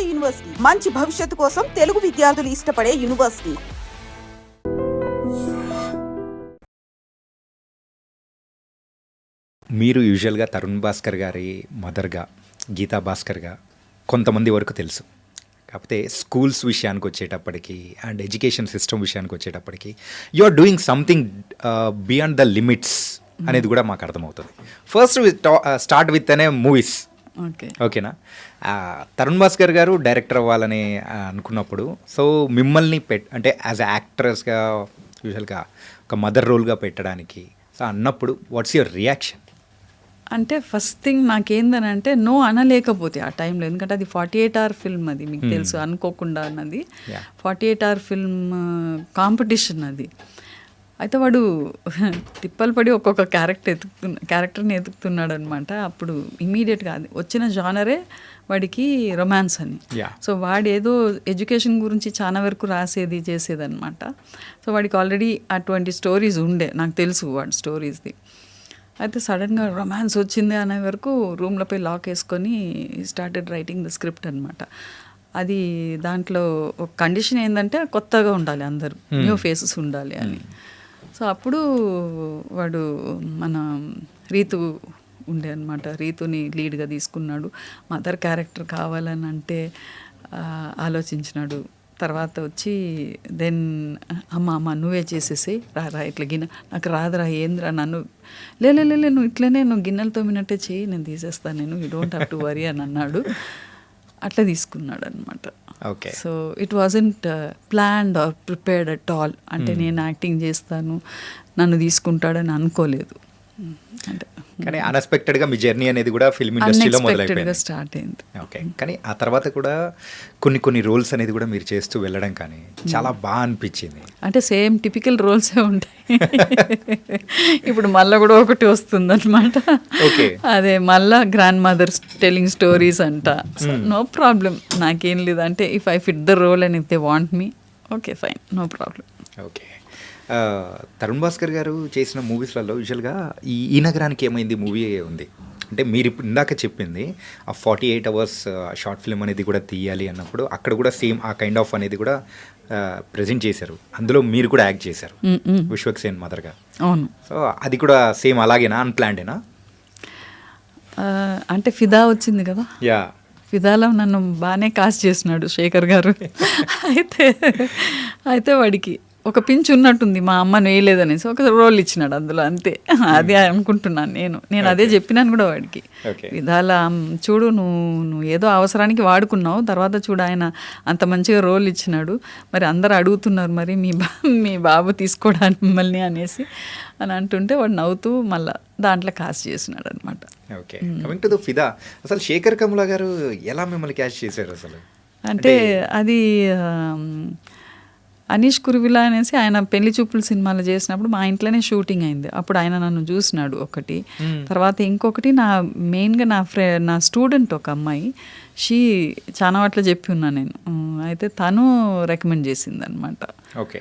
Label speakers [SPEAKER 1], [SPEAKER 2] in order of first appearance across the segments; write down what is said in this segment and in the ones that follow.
[SPEAKER 1] నాడు యూనివర్సిటీ మంచి భవిష్యత్తు కోసం తెలుగు విద్యార్థులు ఇష్టపడే యూనివర్సిటీ.
[SPEAKER 2] మీరు యూజువల్గా తరుణ్ భాస్కర్ గారి మదర్గా, గీతా భాస్కర్గా కొంతమంది వరకు తెలుసు. కాకపోతే స్కూల్స్ విషయానికి వచ్చేటప్పటికి అండ్ ఎడ్యుకేషన్ సిస్టమ్ విషయానికి వచ్చేటప్పటికి you are doing something beyond the limits అనేది కూడా మాకు అర్థమవుతుంది. ఫస్ట్ స్టార్ట్ విత్ అనే మూవీస్. ఓకేనా, తరుణ్ భాస్కర్ గారు డైరెక్టర్ అవ్వాలని అనుకున్నప్పుడు సో మిమ్మల్ని అంటే యాజ్ అ యాక్ట్రెస్గా యూజువల్గా ఒక మదర్ రోల్గా పెట్టడానికి సో అన్నప్పుడు వాట్స్ యువర్ రియాక్షన్?
[SPEAKER 3] అంటే ఫస్ట్ థింగ్ నాకేందని అంటే నో అనలేకపోతే ఆ టైంలో, ఎందుకంటే అది 48 hour ఫిల్మ్, అది మీకు తెలుసు, అనుకోకుండా అన్నది 48 hour ఫిల్మ్ కాంపిటీషన్ అది. అయితే వాడు తిప్పలు పడి ఒక్కొక్క క్యారెక్టర్ని ఎతుకుతున్నాడు అనమాట. అప్పుడు ఇమీడియట్గా అది వచ్చిన జానరే వాడికి రొమాన్స్ అని. సో వాడు ఏదో ఎడ్యుకేషన్ గురించి చాలా వరకు రాసేది చేసేదన్నమాట. సో వాడికి ఆల్రెడీ అటువంటి స్టోరీస్ ఉండే, నాకు తెలుసు వాడి స్టోరీస్ది. అయితే సడన్గా రొమాన్స్ వచ్చింది అనే వరకు రూమ్లో పోయి లాక్ వేసుకొని స్టార్టెడ్ రైటింగ్ ద స్క్రిప్ట్ అనమాట. అది దాంట్లో ఒక కండిషన్ ఏంటంటే కొత్తగా ఉండాలి, అందరూ న్యూ ఫేసెస్ ఉండాలి అని. సో అప్పుడు వాడు మన రీతు ఉండే అనమాట, రీతుని లీడ్గా తీసుకున్నాడు. మదర్ క్యారెక్టర్ కావాలని అంటే ఆలోచించినాడు. తర్వాత వచ్చి దెన్ అమ్మ నువ్వే చేసేసి రా ఇట్లా గిన్నె నాకు రాదురా, ఏందిరా, నన్ను లే నువ్వు ఇట్లనే నువ్వు గిన్నెలు తోమినట్టే చెయ్యి, నేను తీసేస్తాను, నేను you don't have to worry అని అన్నాడు. అట్లా తీసుకున్నాడు అనమాట.
[SPEAKER 2] Okay,
[SPEAKER 3] so it wasn't planned or prepared at all. అంటే నేను యాక్టింగ్ చేస్తాను, నన్ను తీసుకుంటాడని అనుకోలేదు. అంటే
[SPEAKER 2] కానీ అన్ఎక్స్పెక్టెడ్గా మీ జర్నీ అనేది కూడా ఫిల్మ్ ఇండస్ట్రీలో మొదలైపోయింది,
[SPEAKER 3] స్టార్ట్ అయింది.
[SPEAKER 2] ఓకే, కానీ ఆ తర్వాత కూడా కొన్ని రోల్స్ అనేది కూడా మీరు చేస్తూ వెళ్ళడం కానీ చాలా బాగా అనిపించింది.
[SPEAKER 3] అంటే సేమ్ టిపికల్ రోల్సే ఉంటాయి. ఇప్పుడు మళ్ళీ కూడా ఒకటి వస్తుంది అనమాట.
[SPEAKER 2] ఓకే,
[SPEAKER 3] అదే మళ్ళా గ్రాండ్ మదర్ టెలింగ్ స్టోరీస్ అంట. నో ప్రాబ్లం, నాకేం లేదు. అంటే if I fit the role and if they want me, okay fine, no problem.
[SPEAKER 2] Okay, Tarun Bhaskar garu చేసిన మూవీస్లలో యూజువల్గా ఈ నగరానికి ఏమైంది మూవీ ఉంది. అంటే మీరు ఇప్పుడు ఇందాక చెప్పింది ఆ 48 hours షార్ట్ ఫిల్మ్ అనేది కూడా తీయాలి అన్నప్పుడు అక్కడ కూడా సేమ్ ఆ కైండ్ ఆఫ్ అనేది కూడా ప్రజెంట్ చేశారు. అందులో మీరు కూడా యాక్ట్ చేశారు విశ్వక్సేన్ మదర్గా.
[SPEAKER 3] అవును.
[SPEAKER 2] సో అది కూడా సేమ్ అలాగేనా, అన్ప్లాన్డేనా?
[SPEAKER 3] అంటే ఫిదా వచ్చింది కదా,
[SPEAKER 2] యా,
[SPEAKER 3] ఫిదాలో నన్ను బాగానే కాస్ట్ చేసినాడు శేఖర్ గారు. అయితే వాడికి ఒక పించ్ ఉన్నట్టుంది, మా అమ్మను వేయలేదనేసి ఒక రోల్ ఇచ్చినాడు అందులో, అంతే. అదే అనుకుంటున్నాను నేను అదే చెప్పినాను కూడా వాడికి. విధాల చూడు, నువ్వు ఏదో అవసరానికి వాడుకున్నావు, తర్వాత చూడు ఆయన అంత మంచిగా రోల్ ఇచ్చినాడు, మరి అందరు అడుగుతున్నారు మరి మీ బాబు తీసుకోవడానికి మిమ్మల్ని అనేసి అని అంటుంటే వాడు నవ్వుతూ మళ్ళీ దాంట్లో కాస్ట్ చేసినాడు అనమాట.
[SPEAKER 2] ఓకే, కమింగ్ టు ద ఫిదా, అసలు శేఖర్ కమల గారు ఎలా మిమ్మల్ని క్యాష్ చేశారు అసలు?
[SPEAKER 3] అంటే అది అనీష్ కురువిలా అనేసి ఆయన పెళ్లి చూపుల సినిమాలు చేసినప్పుడు మా ఇంట్లోనే షూటింగ్ అయింది. అప్పుడు ఆయన నన్ను చూసినాడు ఒకటి. తర్వాత ఇంకొకటి మెయిన్గా నా స్టూడెంట్ ఒక అమ్మాయి, చాలా వాటిలో చెప్పి ఉన్నా నేను. అయితే తను రికమెండ్ చేసింది అనమాట.
[SPEAKER 2] ఓకే,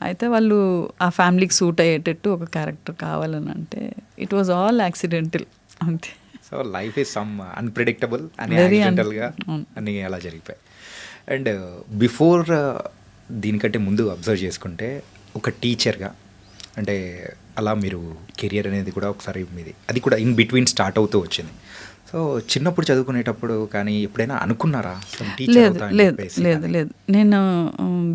[SPEAKER 3] అయితే వాళ్ళు ఆ ఫ్యామిలీకి సూట్ అయ్యేటట్టు ఒక క్యారెక్టర్ కావాలని అంటే ఇట్ వాజ్ ఆల్ యాక్సిడెంటల్, అంతే.
[SPEAKER 2] So life is some unpredictable అని యాక్సిడెంటల్గా అన్నీ అలా జరిగిపోయాయి. అండ్ బిఫోర్ దీనికంటే ముందు అబ్జర్వ్ చేసుకుంటే ఒక టీచర్గా అంటే అలా మీరు కెరియర్ అనేది కూడా ఒకసారి మీది అది కూడా ఇన్ బిట్వీన్ స్టార్ట్ అవుతూ వచ్చింది. సో చిన్నప్పుడు చదువుకునేటప్పుడు కానీ ఎప్పుడైనా అనుకున్నారా?
[SPEAKER 3] లేదు, నేను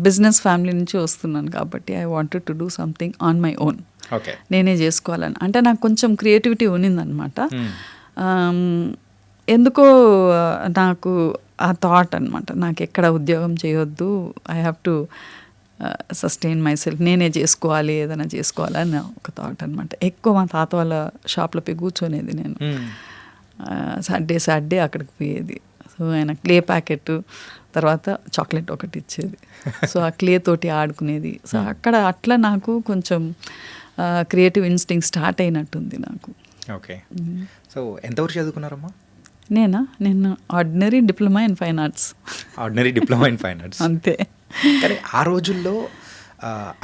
[SPEAKER 3] బిజినెస్ ఫ్యామిలీ నుంచి వస్తున్నాను కాబట్టి I wanted to do something on my own.
[SPEAKER 2] Okay,
[SPEAKER 3] నేనే చేసుకోవాలని. అంటే నాకు కొంచెం క్రియేటివిటీ ఉన్నిందనమాట. ఎందుకో నాకు ఆ థాట్ అనమాట, నాకు ఎక్కడ ఉద్యోగం చేయొద్దు, I have to sustain my self, నేనే చేసుకోవాలి, ఏదైనా చేసుకోవాలని ఒక థాట్ అనమాట. ఎక్కువ మా తాత వాళ్ళ షాప్లో పోయి కూర్చొనేది నేను. సాటర్డే అక్కడికి పోయేది. సో ఆయన క్లే ప్యాకెట్, తర్వాత చాక్లెట్ ఒకటి ఇచ్చేది. సో ఆ క్లే తోటి ఆడుకునేది. సో అక్కడ అట్లా నాకు కొంచెం క్రియేటివ్ ఇన్స్టింక్ట్ స్టార్ట్ అయినట్టుంది నాకు.
[SPEAKER 2] ఓకే, సో ఎంతవరకు చదువుకున్నారమ్మా?
[SPEAKER 3] నేను ordinary diploma in fine arts.
[SPEAKER 2] Ordinary diploma in fine arts,
[SPEAKER 3] అంతే.
[SPEAKER 2] కానీ ఆ రోజుల్లో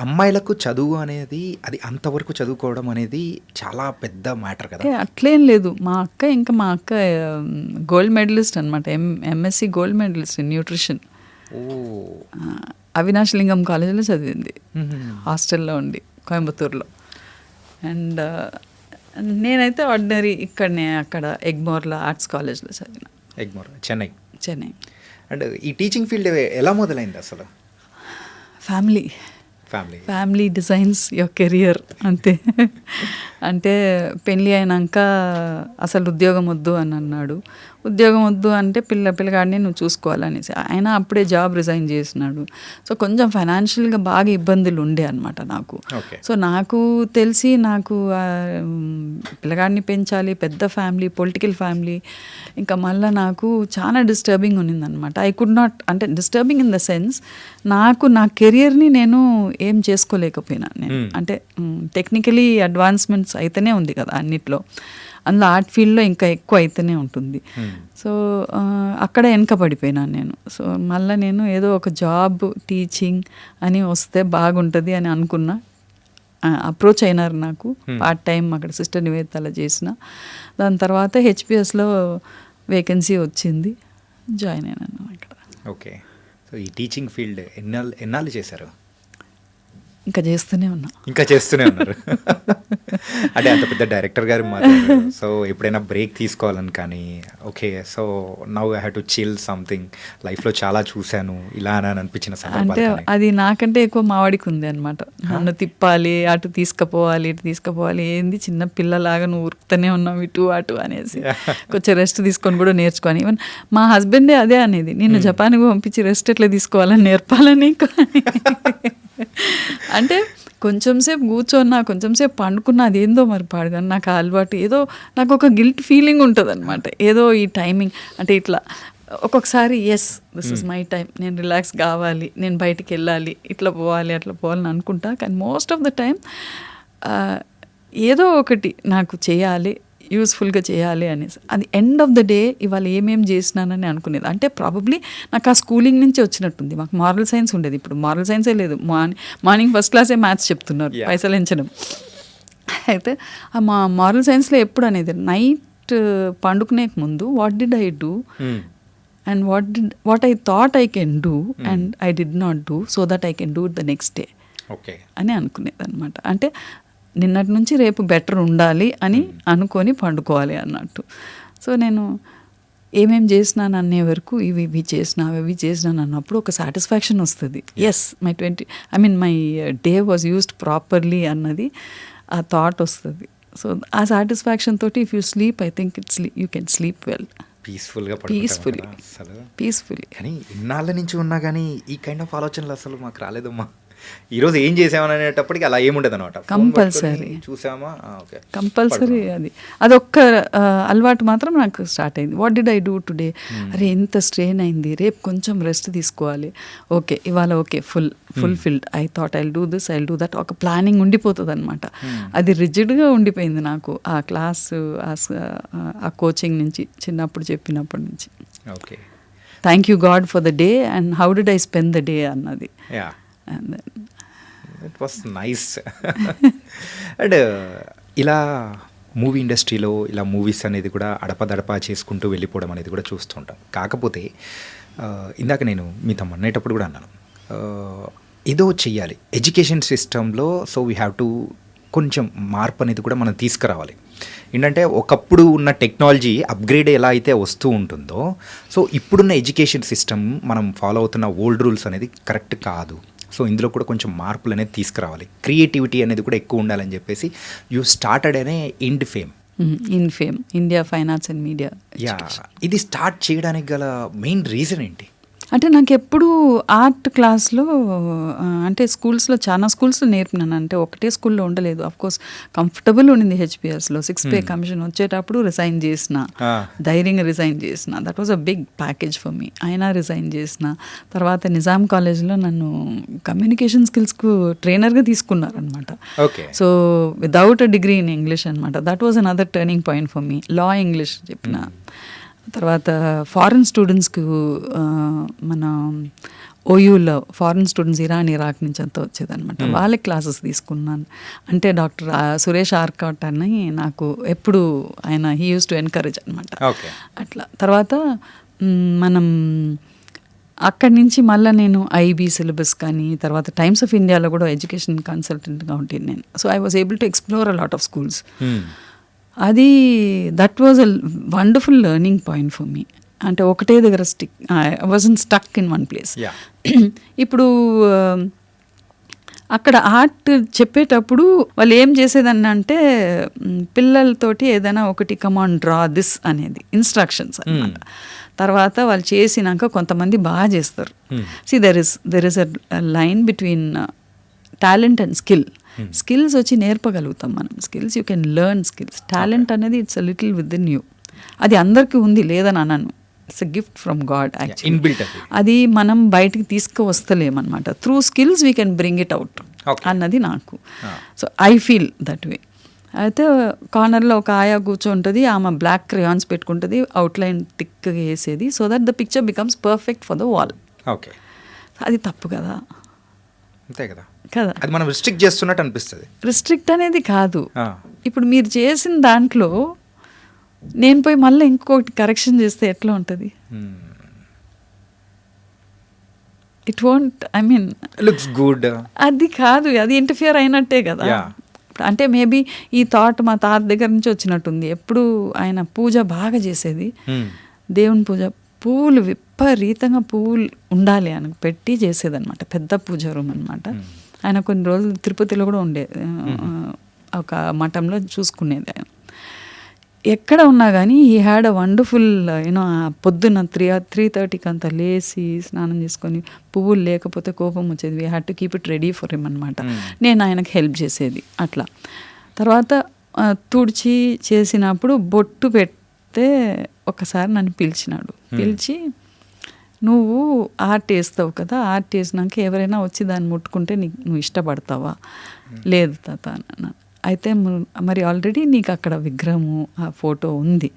[SPEAKER 2] అమ్మాయిలకు చదువు అనేది అది అంతవరకు చదువుకోవడం అనేది చాలా పెద్ద మ్యాటర్ కదా.
[SPEAKER 3] అట్లేం లేదు. మా అక్క గోల్డ్ మెడలిస్ట్ అనమాట. MSc gold medallist in nutrition. Avinash Lingam కాలేజీలో చదివింది, హాస్టల్లో ఉండి కోయంబత్తూరులో. అండ్ నేనైతే ఆర్డినరీ ఇక్కడనే అక్కడ ఎగ్మోర్లో ఆర్ట్స్ కాలేజ్లో చదివిన.
[SPEAKER 2] ఎగ్మోర్, చెన్నై.
[SPEAKER 3] అండ్
[SPEAKER 2] ఈ టీచింగ్ ఫీల్డ్ ఎలా మొదలైంది అసలు?
[SPEAKER 3] ఫ్యామిలీ డిజైన్స్ యువర్ కెరియర్ అంతే. అంటే పెళ్ళి అయినాక అసలు ఉద్యోగం వద్దు అని అన్నాడు. ఉద్యోగం వద్దు అంటే పిల్లగాడిని నువ్వు చూసుకోవాలనేసి ఆయన అప్పుడే జాబ్ రిజైన్ చేసినాడు. సో కొంచెం ఫైనాన్షియల్గా బాగా ఇబ్బందులు ఉండే అనమాట నాకు. సో నాకు తెలిసి నాకు పిల్లగాడిని పెంచాలి, పెద్ద ఫ్యామిలీ, పొలిటికల్ ఫ్యామిలీ, ఇంకా మళ్ళీ నాకు చాలా డిస్టర్బింగ్ ఉన్నిందనమాట. ఐ కుడ్ నాట్, అంటే డిస్టర్బింగ్ ఇన్ ద సెన్స్ నాకు నా కెరియర్ని నేను ఏం చేసుకోలేకపోయినా. నేను అంటే టెక్నికలీ అడ్వాన్స్మెంట్స్ అయితేనే ఉంది కదా అన్నిట్లో, అందులో ఆర్ట్ ఫీల్డ్లో ఇంకా ఎక్కువ అయితేనే ఉంటుంది. సో అక్కడ వెనక పడిపోయినాను నేను. సో మళ్ళీ నేను ఏదో ఒక జాబ్ టీచింగ్ అని వస్తే బాగుంటుంది అని అనుకున్నా. అప్రోచ్ అయినారు నాకు పార్ట్ టైం అక్కడ సిస్టర్ నివేదితలో చేసిన. దాని తర్వాత హెచ్పిఎస్లో వేకెన్సీ వచ్చింది, జాయిన్ అయినాను అక్కడ.
[SPEAKER 2] ఓకే. సో ఈ టీచింగ్ ఫీల్డ్ ఎన్నాళ్ళు చేశారు?
[SPEAKER 3] ఇంకా చేస్తూనే
[SPEAKER 2] ఉన్నారు. అంటే అంత పెద్ద డైరెక్టర్ గారు మాట. సో ఎప్పుడైనా బ్రేక్ తీసుకోవాలని కానీ, okay so now I have to chill something, లైఫ్లో చాలా చూశాను ఇలా అని అనిపించిన
[SPEAKER 3] అంటే అది నాకంటే ఎక్కువ మావాడికి ఉంది అనమాట. నన్ను తిప్పాలి, అటు తీసుకుపోవాలి, ఇటు తీసుకుపోవాలి, ఏంది చిన్న పిల్లలాగా నువ్వు ఉరుకుతూనే ఉన్నావు ఇటు అటు అనేసి. కొంచెం రెస్ట్ తీసుకొని కూడా నేర్చుకొని, ఈవెన్ మా హస్బెండే అదే అనేది, నిన్ను జపాన్కి పంపించి రెస్ట్ ఎట్లా తీసుకోవాలని నేర్పాలని. అంటే కొంచెం సేపు కూర్చోన్నా, కొంచెం సేపు పండుకున్నా, అదేందో మరి పాడుగాను నాకు అలవాటు, ఏదో నాకు ఒక గిల్ట్ ఫీలింగ్ ఉంటుంది అనమాట. ఏదో ఈ టైమింగ్ అంటే ఇట్లా ఒక్కొక్కసారి yes this is my time, నేను రిలాక్స్ కావాలి, నేను బయటికి వెళ్ళాలి, ఇట్లా పోవాలి అట్లా పోవాలని అనుకుంటా. కానీ మోస్ట్ ఆఫ్ ద టైం ఏదో ఒకటి నాకు చేయాలి, యూస్ఫుల్గా చేయాలి అనేసి. అది ఎండ్ ఆఫ్ ద డే ఇవాళ ఏమేమి చేసినానని అనుకునేది. అంటే ప్రాబబ్లీ నాకు ఆ స్కూలింగ్ నుంచి వచ్చినట్టుంది. మాకు మారల్ సైన్స్ ఉండేది, ఇప్పుడు మారల్ సైన్సే లేదు. మార్నింగ్ ఫస్ట్ క్లాసే మ్యాథ్స్ చెప్తున్నారు, పైసలు ఎంచడం. అయితే ఆ మారల్ సైన్స్లో ఎప్పుడు అనేది నైట్ పండుకునే ముందు what did I do and what I thought I can do and I did not do so that I can do it the next day అని అనుకునేది అనమాట. అంటే నిన్నటి నుంచి రేపు బెటర్ ఉండాలి అని అనుకొని పండుకోవాలి అన్నట్టు. సో నేను ఏమేమి చేసినాను అనే వరకు ఇవి చేసినాను అన్నప్పుడు ఒక సాటిస్ఫాక్షన్ వస్తుంది. Yes my my day was used properly అన్నది ఆ థాట్ వస్తుంది. సో ఆ సాటిస్ఫాక్షన్ తోటి if you sleep I think you can sleep well, peacefully.
[SPEAKER 2] కానీ ఇన్నాళ్ళ నుంచి ఉన్నా కానీ ఈ కైండ్ ఆఫ్ ఆలోచనలు అసలు మాకు రాలేదమ్మా. ఈరోజు ఏం చేసామని అనేటప్పటికి అలా ఏముండదు అనమాట.
[SPEAKER 3] కంపల్సరీ అదొక్క అలవాటు మాత్రం నాకు స్టార్ట్ అయింది. What did I do today, అరే ఎంత స్ట్రెయిన్ అయింది, రేపు కొంచెం రెస్ట్ తీసుకోవాలి, ఓకే ఇవాళ okay fulfilled, I thought I'll do this, I'll do that, ఒక ప్లానింగ్ ఉండిపోతుంది అనమాట. అది రిజిడ్గా ఉండిపోయింది నాకు ఆ క్లాసు, ఆ కోచింగ్ నుంచి, చిన్నప్పుడు చెప్పినప్పటి నుంచి.
[SPEAKER 2] Okay,
[SPEAKER 3] thank you God for the day and how did I spend the day అన్నది.
[SPEAKER 2] And then it was nice. And ఇలా మూవీ ఇండస్ట్రీలో ఇలా మూవీస్ అనేది కూడా అడపదడప చేసుకుంటూ వెళ్ళిపోవడం అనేది కూడా చూస్తుంటాం. కాకపోతే ఇందాక నేను మీతో అన్నేటప్పుడు కూడా అన్నాను, ఏదో చెయ్యాలి ఎడ్యుకేషన్ సిస్టంలో. సో వీ హ్యావ్ టు కొంచెం మార్పు అనేది కూడా మనం తీసుకురావాలి. ఏంటంటే ఒకప్పుడు ఉన్న టెక్నాలజీ అప్గ్రేడ్ ఎలా అయితే వస్తూ ఉంటుందో, సో ఇప్పుడున్న ఎడ్యుకేషన్ సిస్టమ్ మనం ఫాలో అవుతున్న ఓల్డ్ రూల్స్ అనేది కరెక్ట్ కాదు. సో ఇందులో కూడా కొంచెం మార్పులు అనేది తీసుకురావాలి, క్రియేటివిటీ అనేది కూడా ఎక్కువ ఉండాలని చెప్పేసి యూ స్టార్టెడ్ అనే InFame
[SPEAKER 3] India fine arts and media.
[SPEAKER 2] ఇది స్టార్ట్ చేయడానికి గల మెయిన్ రీజన్ ఏంటి?
[SPEAKER 3] అంటే నాకు ఎప్పుడు ఆర్ట్ క్లాస్లో అంటే స్కూల్స్లో చాలా స్కూల్స్లో నేర్పినాను. అంటే ఒకటే స్కూల్లో ఉండలేదు. అఫ్కోర్స్ కంఫర్టబుల్ ఉండింది హెచ్పిఎస్లో. 6 pay కమిషన్ వచ్చేటప్పుడు రిజైన్ చేసిన, ధైర్యంగా రిజైన్ చేసిన. That was a big package for me. అయినా రిజైన్ చేసిన. తర్వాత నిజాం కాలేజ్లో నన్ను కమ్యూనికేషన్ స్కిల్స్కు ట్రైనర్గా తీసుకున్నారనమాట. So without a degree in English అనమాట. That was another turning point for me. లా ఇంగ్లీష్ చెప్పిన. తర్వాత ఫారిన్ స్టూడెంట్స్కు మన ఓయూలో ఫారిన్ స్టూడెంట్స్ ఇరాన్ ఇరాక్ నుంచి అంతా వచ్చేదనమాట. వాళ్ళకి క్లాసెస్ తీసుకున్నాను. అంటే డాక్టర్ సురేష్ ఆర్కాట్ అని నాకు ఎప్పుడు ఆయన హీ యూస్ టు ఎన్కరేజ్ అనమాట. అట్లా తర్వాత మనం అక్కడి నుంచి మళ్ళీ నేను ఐబీ సిలబస్ కానీ తర్వాత టైమ్స్ ఆఫ్ ఇండియాలో కూడా ఎడ్యుకేషన్ కన్సల్టెంట్గా ఉంటుంది నేను. So I was able to explore a lot of schools. అది that was a wonderful learning point for me. అంటే ఒకటే దగ్గర I wasn't stuck in one place. ఇప్పుడు అక్కడ ఆర్ట్ చెప్పేటప్పుడు వాళ్ళు ఏం చేసేదని అంటే పిల్లలతోటి ఏదైనా ఒకటి కమాండ్ డ్రా దిస్ అనేది ఇన్స్ట్రక్షన్స్ అన్నమాట. తర్వాత వాళ్ళు చేసినాక కొంతమంది బాగా చేస్తారు. See there is a line between talent and skill. Skills వచ్చి నేర్పగలుగుతాం మనం. Skills you can learn skills. Talent అనేది it's a little within you. అది అందరికీ ఉంది లేదని అనను. It's a gift from God actually. అది మనం బయటికి తీసుకువస్తలేమన్నమాట. Through skills we can bring it out అన్నది నాకు. So I feel that way. అయితే కార్నర్లో ఒక ఆయా కూర్చుంటుంది, ఆమె బ్లాక్ క్రేయాన్స్ పెట్టుకుంటుంది, అవుట్లైన్ థిక్గా వేసేది, so that the picture becomes perfect for the wall.
[SPEAKER 2] Okay,
[SPEAKER 3] అది తప్పు కదా.
[SPEAKER 2] అంతే కదా
[SPEAKER 3] కదా,
[SPEAKER 2] అది మనం రిస్ట్రిక్ట్ చేస్తున్నట్టు అనిపిస్తుంది.
[SPEAKER 3] రిస్ట్రిక్ట్ అనేది కాదు. ఇప్పుడు మీరు చేసిన దాంట్లో నేను పోయి మళ్ళీ ఇంకొకటి కరెక్షన్ చేస్తే ఎట్లా ఉంటుంది? It won't, I mean
[SPEAKER 2] looks good,
[SPEAKER 3] అది కాదు, అది ఇంటర్ఫియర్ అయినట్టే కదా. అంటే మేబీ ఈ థాట్ మా తాత దగ్గర నుంచి వచ్చినట్టుంది. ఎప్పుడు ఆయన పూజ బాగా చేసేది, దేవుని పూజ, పువ్వులు విపరీతంగా పువ్వులు ఉండాలి అని పెట్టి చేసేదన్నమాట. పెద్ద పూజ రూమ్ అనమాట. ఆయన కొన్ని రోజులు తిరుపతిలో కూడా ఉండేది, ఒక మఠంలో చూసుకునేది ఆయన. ఎక్కడ ఉన్నా కానీ he had a wonderful you know, పొద్దున్న 3:30కి అంతా లేచి స్నానం చేసుకొని, పువ్వులు లేకపోతే కోపం వచ్చేది, we had to keep it ready for him అనమాట. నేను ఆయనకు హెల్ప్ చేసేది అట్లా. తర్వాత తుడిచి చేసినప్పుడు బొట్టు పెడితే ఒకసారి నన్ను పిలిచినాడు. పిలిచి, నువ్వు ఆర్ట్ వేస్తావు కదా, ఆర్ట్ వేసినాక ఎవరైనా వచ్చి దాన్ని ముట్టుకుంటే నువ్వు ఇష్టపడతావా? లేదు తాత అన్నాను. అయితే మరి ఆల్రెడీ నీకు అక్కడ విగ్రహము, ఆ ఫోటో ఉంది,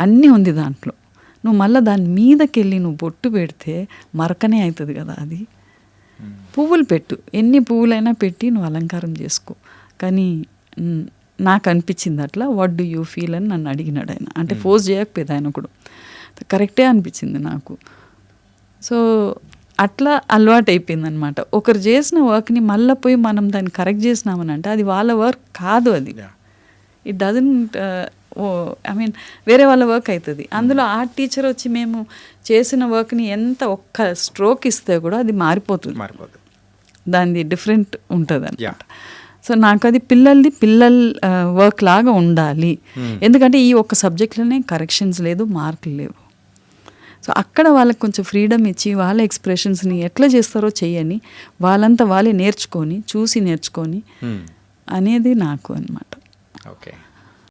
[SPEAKER 3] అన్నీ ఉంది దాంట్లో, నువ్వు మళ్ళీ దాని మీదకి వెళ్ళి నువ్వు బొట్టు పెడితే మరకనే అవుతుంది కదా. అది పువ్వులు పెట్టు, ఎన్ని పువ్వులైనా పెట్టి నువ్వు అలంకారం చేసుకో. కానీ నాకు అనిపించింది అట్లా. వాట్ డూ యూ ఫీల్ అని నన్ను అడిగినాడు ఆయన. అంటే ఫోర్స్ చేయకపోయేది ఆయన కూడా. కరెక్టే అనిపించింది నాకు. సో అట్లా అలవాటు అయిపోయింది అనమాట. ఒకరు చేసిన వర్క్ని మళ్ళీ పోయి మనం దాన్ని కరెక్ట్ చేసినామని అంటే అది వాళ్ళ వర్క్ కాదు. అది ఇట్ డజంట్, ఐ మీన్ వేరే వాళ్ళ వర్క్ అవుతుంది. అందులో ఆర్ట్ టీచర్ వచ్చి మేము చేసిన వర్క్ని ఎంత ఒక్క స్ట్రోక్ ఇస్తే కూడా అది మారిపోతుంది, దానిది డిఫరెంట్ ఉంటుంది అనమాట. సో నాకు అది పిల్లల వర్క్ లాగా ఉండాలి. ఎందుకంటే ఈ ఒక్క సబ్జెక్ట్లోనే కరెక్షన్స్ లేదు, మార్కులు లేవు. సో అక్కడ వాళ్ళకి కొంచెం ఫ్రీడమ్ ఇచ్చి వాళ్ళ ఎక్స్ప్రెషన్స్ని ఎట్లా చేస్తారో చెయ్యని, వాళ్ళంతా వాళ్ళే నేర్చుకొని, చూసి నేర్చుకొని అనేది నాకు అనమాట.
[SPEAKER 2] ఓకే.